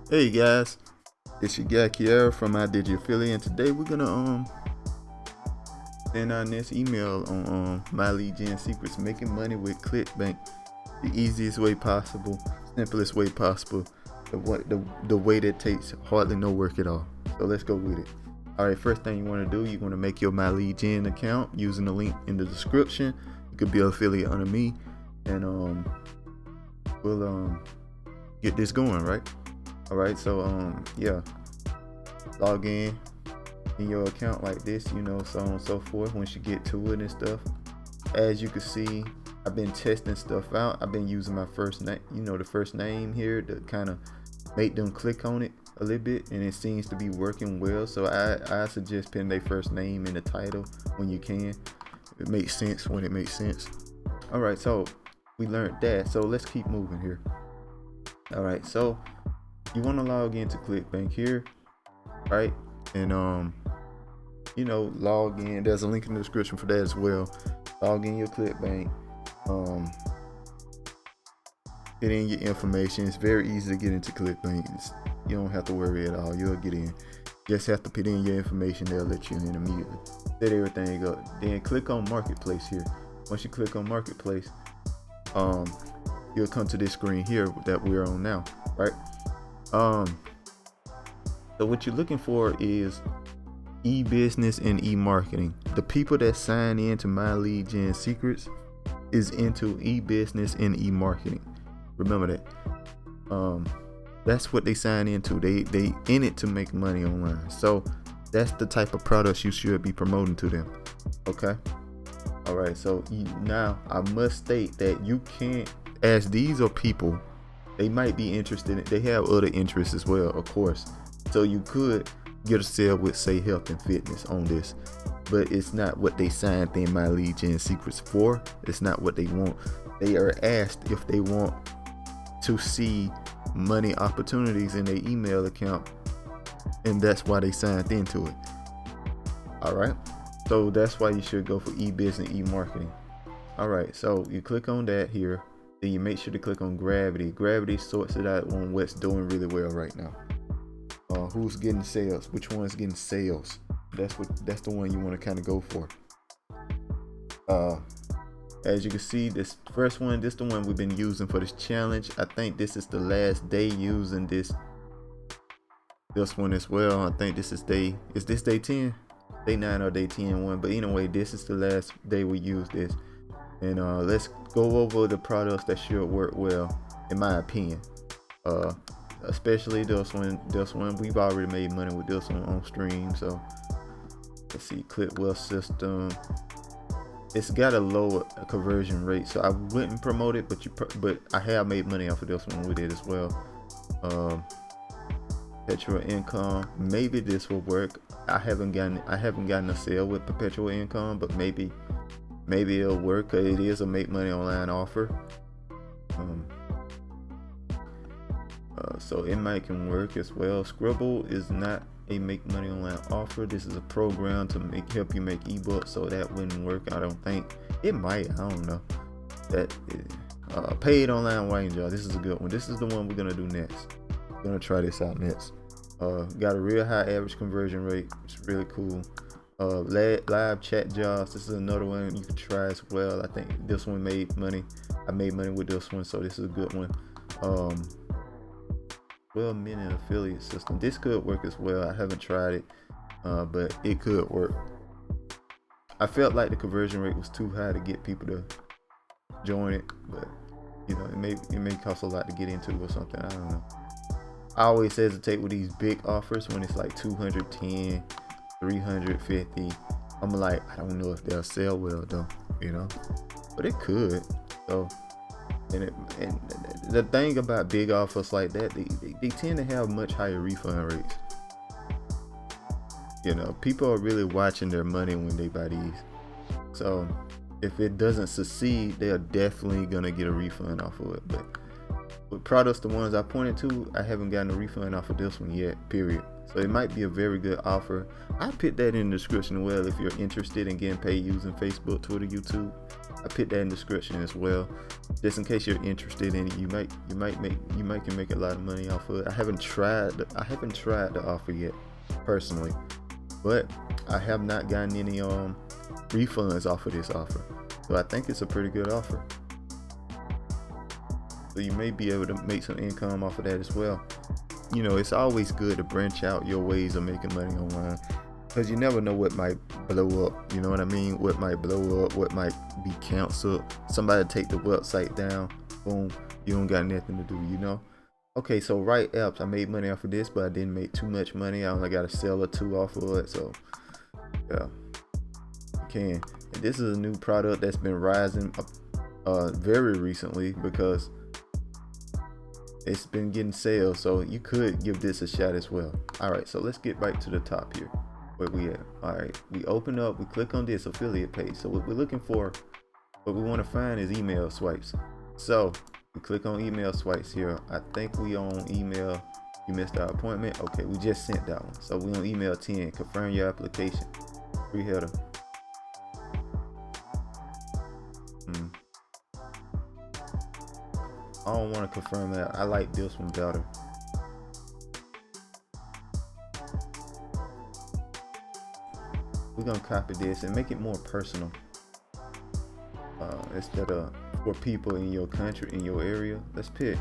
Hey guys, it's your guy Kiera from I Did Your Philly, and today we're gonna send out this email on my lead gen secrets, making money with Clickbank, the easiest way possible, simplest way possible, the way that takes hardly no work at all. So let's go with it. All right, first thing you want to do, you want to make your my lead gen account using the link in the description. You could be an affiliate under me, and we'll get this going, right? All right, so yeah, log in your account like this, so on and so forth. Once you get to it and stuff, as you can see, I've been testing stuff out. I've been using my first name, the first name here to kind of make them click on it a little bit, and it seems to be working well. So I suggest putting their first name in the title when you can. It makes sense when it makes sense. All right, so we learned that. So let's keep moving here. All right, so you want to log into Clickbank here, right? And log in. There's a link in the description for that as well. Log in your Clickbank. Get in your information. It's very easy to get into Clickbank. You don't have to worry at all. You'll get in. Just have to put in your information. They'll let you in immediately. Set everything up. Then click on Marketplace here. Once you click on Marketplace, you'll come to this screen here that we're on now, right? So what you're looking for is e-business and e-marketing. The people that sign into my lead gen secrets is into e-business and e-marketing. Remember that. That's what they sign into. They in it to make money online. So that's the type of products you should be promoting to them. Okay. All right. So now I must state that you can't, as these are people, they might be interested in, they have other interests as well, of course. So you could get a sale with, say, health and fitness on this, but it's not what they signed in my lead gen secrets for. It's not what they want. They are asked if they want to see money opportunities in their email account, and that's why they signed into it. All right, so that's why you should go for e-business, e-marketing. All right, so you click on that here. Then you make sure to click on Gravity. Gravity sorts it out on what's doing really well right now. Who's getting sales? Which one's getting sales? That's the one you want to kind of go for. As you can see, this first one, this is the one we've been using for this challenge. I think this is the last day using this one as well. I think this is day 10? Day 9 or day 10 one. But anyway, this is the last day we use this. And let's go over the products that should work well, in my opinion. Especially this one. We've already made money with this one on stream. So let's see, Clipwell system. It's got a low conversion rate, so I wouldn't promote it. But I have made money off of this one with it as well. Perpetual income. Maybe this will work. I haven't gotten a sale with perpetual income, but maybe it'll work. It is a make money online offer. So it might can work as well. Scribble is not a make money online offer. This is a program to help you make ebooks, so that wouldn't work. I don't think it might. I don't know. That paid online writing job. This is a good one. This is the one we're gonna do next. We're gonna try this out next. Got a real high average conversion rate. It's really cool. Live chat jobs. This is another one you can try as well. I think this one made money. I made money with this one, so this is a good one. Well-meaning affiliate system. This could work as well. I haven't tried it, but it could work. I felt like the conversion rate was too high to get people to join it, but it may cost a lot to get into or something. I don't know. I always hesitate with these big offers when it's like 210, 350. I'm like, I don't know if they'll sell well though, but it could. So. And the thing about big offers like that, they tend to have much higher refund rates. People are really watching their money when they buy these. So if it doesn't succeed, they're definitely gonna get a refund off of it. But with products, the ones I pointed to, I haven't gotten a refund off of this one yet, period. So it might be a very good offer. I put that in the description as well if you're interested in getting paid using Facebook, Twitter, YouTube. I put that in the description as well, just in case you're interested in it. You might can make a lot of money off of it. I haven't tried the offer yet personally, but I have not gotten any refunds off of this offer. So I think it's a pretty good offer. So you may be able to make some income off of that as well. You know, it's always good to branch out your ways of making money online, because you never know what might blow up. You know what I mean? What might blow up, what might be canceled. Somebody take the website down, boom, you don't got nothing to do, you know? Okay, so Right Apps, I made money off of this, but I didn't make too much money. I only got a sell or two off of it, so yeah, you can. And this is a new product that's been rising very recently because it's been getting sales, so you could give this a shot as well. All right, so let's get back to the top here. Where we at? All right, we open up, we click on this affiliate page. So what we're looking for, what we want to find is email swipes. So we click on email swipes here. I think we on email, you missed our appointment. Okay, we just sent that one. So we on email 10, confirm your application. Free header. I don't want to confirm that. I like this one better. We're gonna copy this and make it more personal. Instead of for people in your country, in your area, let's pick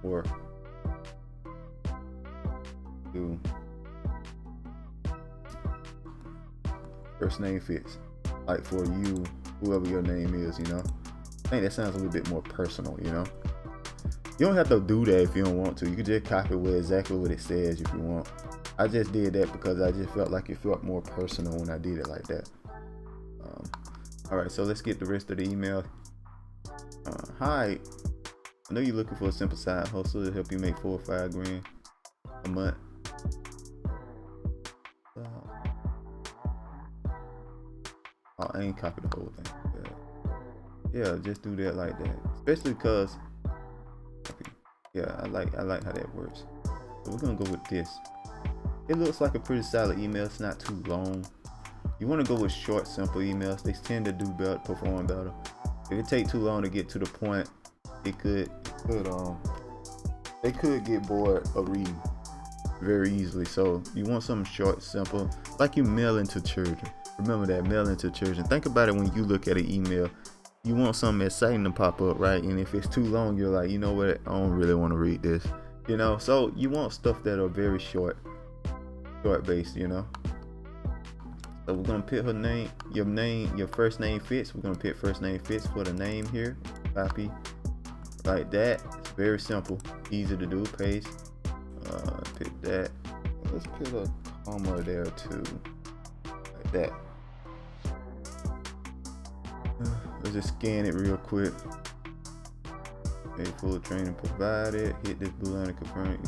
or do first name fits. Like for you, whoever your name is, you know. I think that sounds a little bit more personal, you know. You don't have to do that if you don't want to. You can just copy exactly what it says if you want. I just did that because I just felt like it felt more personal when I did it like that. All right, so let's get the rest of the email. Hi, I know you're looking for a simple side hustle to help you make 4 or 5 grand a month. I ain't copy the whole thing. Yeah, just do that like that. Especially because, yeah, I like how that works. So we're gonna go with this. It looks like a pretty solid email. It's not too long. You want to go with short, simple emails. They tend to do better, perform better. If it takes too long to get to the point, they could get bored of reading very easily. So you want something short, simple, like you mailing to children. Remember that, mailing to children. Think about it when you look at an email. You want something exciting to pop up, right? And if it's too long, you're like, you know what? I don't really want to read this, you know? So you want stuff that are very short based, you know? So we're gonna pick your first name fits. We're gonna pick first name fits for the name here. Copy like that. It's very simple, easy to do. Paste. Pick that. Let's put a comma there too, like that. Let's just scan it real quick. Okay, full training provided. Hit this blue line to confirm.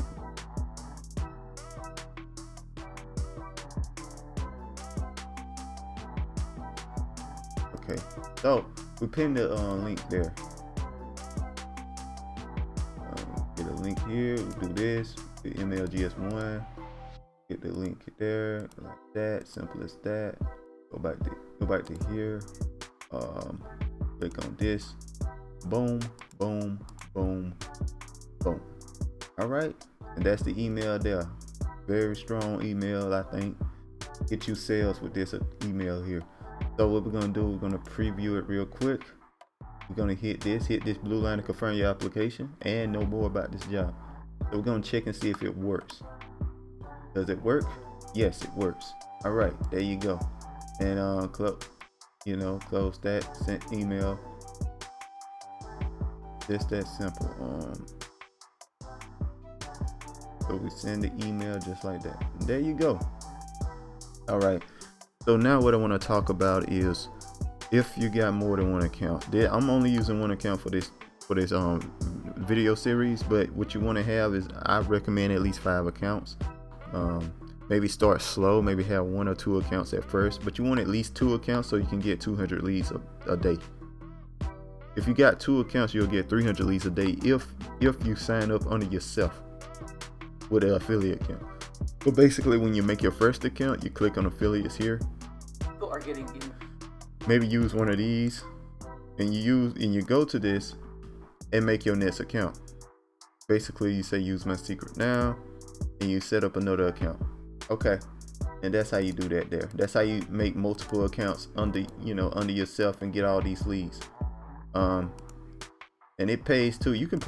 Okay, so we pinned the link there. Get a link here. We'll do this. The MLGS1. Get the link there, like that. Simple as that. Go back to here. Click on this. Boom, boom, boom, boom. All right, and that's the email there. Very strong email, I think. Get you sales with this email here. So what we're gonna do, we're gonna preview it real quick. We're gonna hit this blue line to confirm your application and know more about this job. So we're gonna check and see if it works. Does it work? Yes, it works. All right, there you go. And close that, sent email. Just that simple. So we send the email just like that. There you go. All right. So now what I want to talk about is if you got more than one account. I'm only using one account for this video series, but what you want to have is, I recommend at least 5 accounts. Maybe start slow, maybe have 1 or 2 accounts at first, but you want at least 2 accounts so you can get 200 leads a day. If you got 2 accounts, you'll get 300 leads a day if you sign up under yourself with an affiliate account. But basically, when you make your first account, you click on affiliates here. People are getting Maybe use one of these, and you go to this and make your next account. Basically, you say use my secret now, and you set up another account. Okay, and that's how you do that there. That's how you make multiple accounts under yourself and get all these leads. And it pays too. You can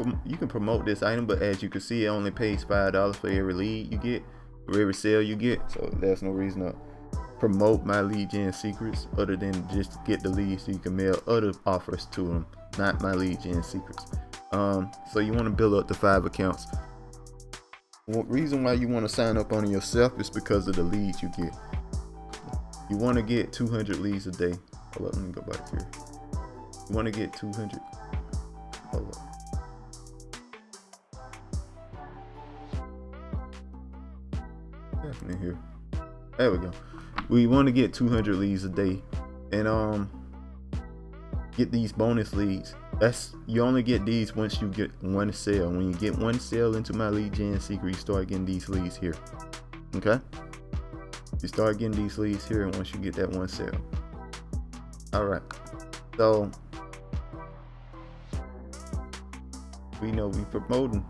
promote this item, but as you can see, it only pays $5 for every lead you get, for every sale you get. So there's no reason to promote my lead gen secrets other than just get the leads so you can mail other offers to them, not my lead gen secrets. So you want to build up to 5 accounts. Reason why you want to sign up on yourself is because of the leads you get. You want to get 200 leads a day. Hold up, let me go back here. You want to get 200. Hold up. Happening here. There we go. We want to get 200 leads a day, and get these bonus leads. You only get these once you get one sale. When you get one sale into my lead gen secret, you start getting these leads here. Okay? You start getting these leads here, and once you get that one sale. All right. So we know we promoting,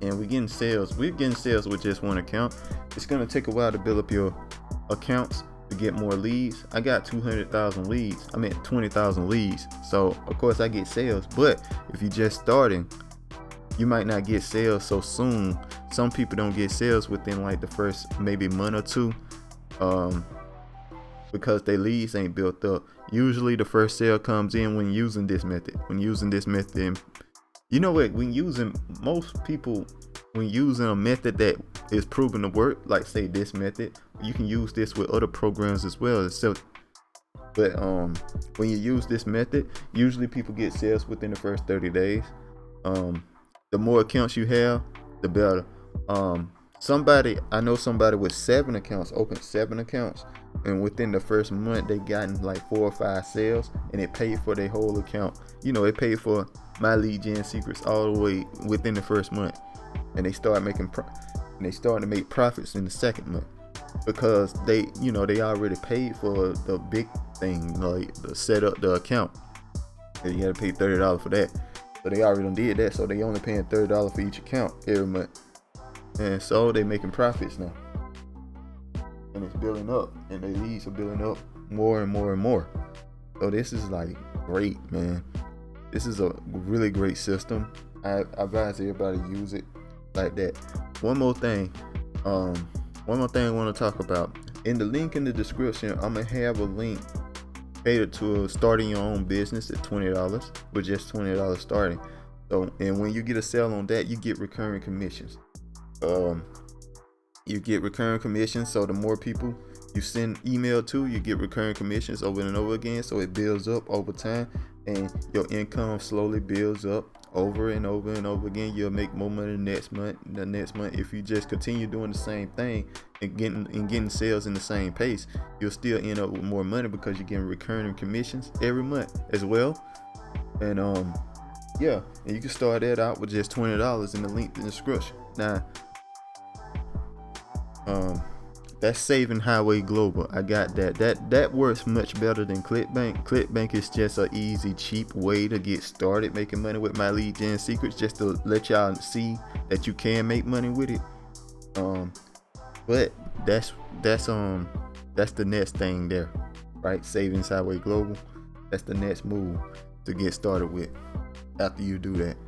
and we getting sales. We're getting sales with just one account. It's gonna take a while to build up your accounts to get more leads. I got 200,000 leads. I meant 20,000 leads. So of course I get sales, but if you're just starting, you might not get sales so soon. Some people don't get sales within like the first maybe month or two, because their leads ain't built up. Usually the first sale comes in when using this method. You know what? When using a method that is proven to work, like say this method, you can use this with other programs as well. But when you use this method, usually people get sales within the first 30 days. The more accounts you have, the better. I know somebody with 7 accounts, opened 7 accounts, and within the first month they gotten like 4 or 5 sales, and it paid for their whole account. It paid for my lead gen secrets all the way within the first month, and they started to make profits in the second month because they already paid for the big thing, like the set up the account. And you had to pay $30 for that, so they already did that. So they only paying $30 for each account every month, and so they making profits now, and it's building up, and the leads are building up more and more and more. So this is like great, man. This is a really great system. I advise everybody to use it like that. One more thing I want to talk about. In the link in the description, I'm gonna have a link catered to starting your own business at $20, with just $20 starting. So, and when you get a sale on that, you get recurring commissions. So the more people you send email to, you get recurring commissions over and over again. So it builds up over time, and your income slowly builds up over and over and over again. You'll make more money the next month. If you just continue doing the same thing and getting sales in the same pace, you'll still end up with more money because you're getting recurring commissions every month as well. And and you can start that out with just $20 in the link in the description. Now, that's Saving Highway Global. I got that. That works much better than Clickbank. Clickbank is just an easy, cheap way to get started making money with my lead gen secrets, just to let y'all see that you can make money with it. But that's the next thing there, right? Savings Highway Global. That's the next move to get started with after you do that,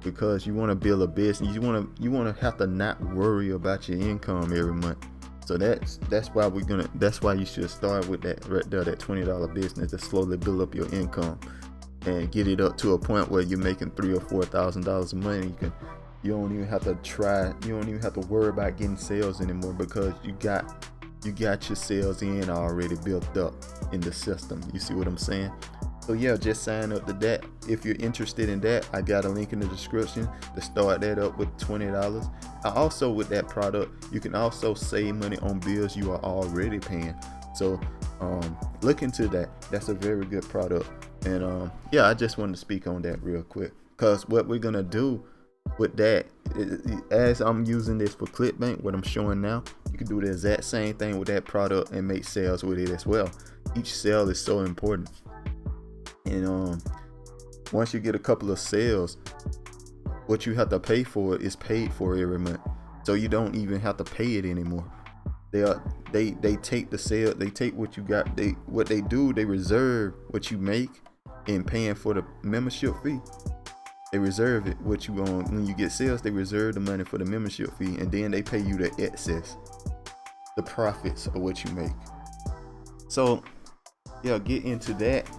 because you want to build a business. You want to have to not worry about your income every month. So that's why you should start with that right there, that $20 business, to slowly build up your income and get it up to a point where you're making $3,000 or $4,000 a month. You don't even have to worry about getting sales anymore, because you got your sales in already built up in the system. You see what I'm saying? So yeah, just sign up to that. If you're interested in that, I got a link in the description to start that up with $20. Also, with that product, you can also save money on bills you are already paying. So look into that. That's a very good product. And I just wanted to speak on that real quick, because what we're gonna do with that, as I'm using this for Clickbank, what I'm showing now, you can do the exact same thing with that product and make sales with it as well. Each sale is so important. And once you get a couple of sales, what you have to pay for is paid for every month, so you don't even have to pay it anymore. They take the sale, they take what you got. What they do, they reserve what you make in paying for the membership fee. They reserve it, what you when you get sales, they reserve the money for the membership fee, and then they pay you the excess, the profits of what you make. So yeah, get into that.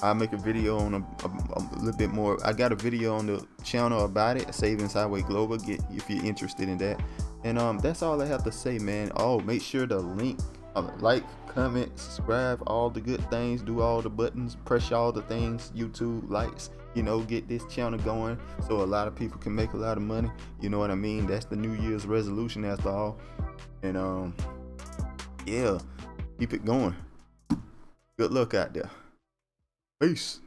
I'll make a video on a little bit more. I got a video on the channel about it, Savings Highway Global. Get if you're interested in that. And that's all I have to say, man. Oh, make sure to like, comment, subscribe, all the good things. Do all the buttons, press all the things. YouTube likes. Get this channel going so a lot of people can make a lot of money. You know what I mean? That's the New Year's resolution after all. And yeah, keep it going. Good luck out there. Peace.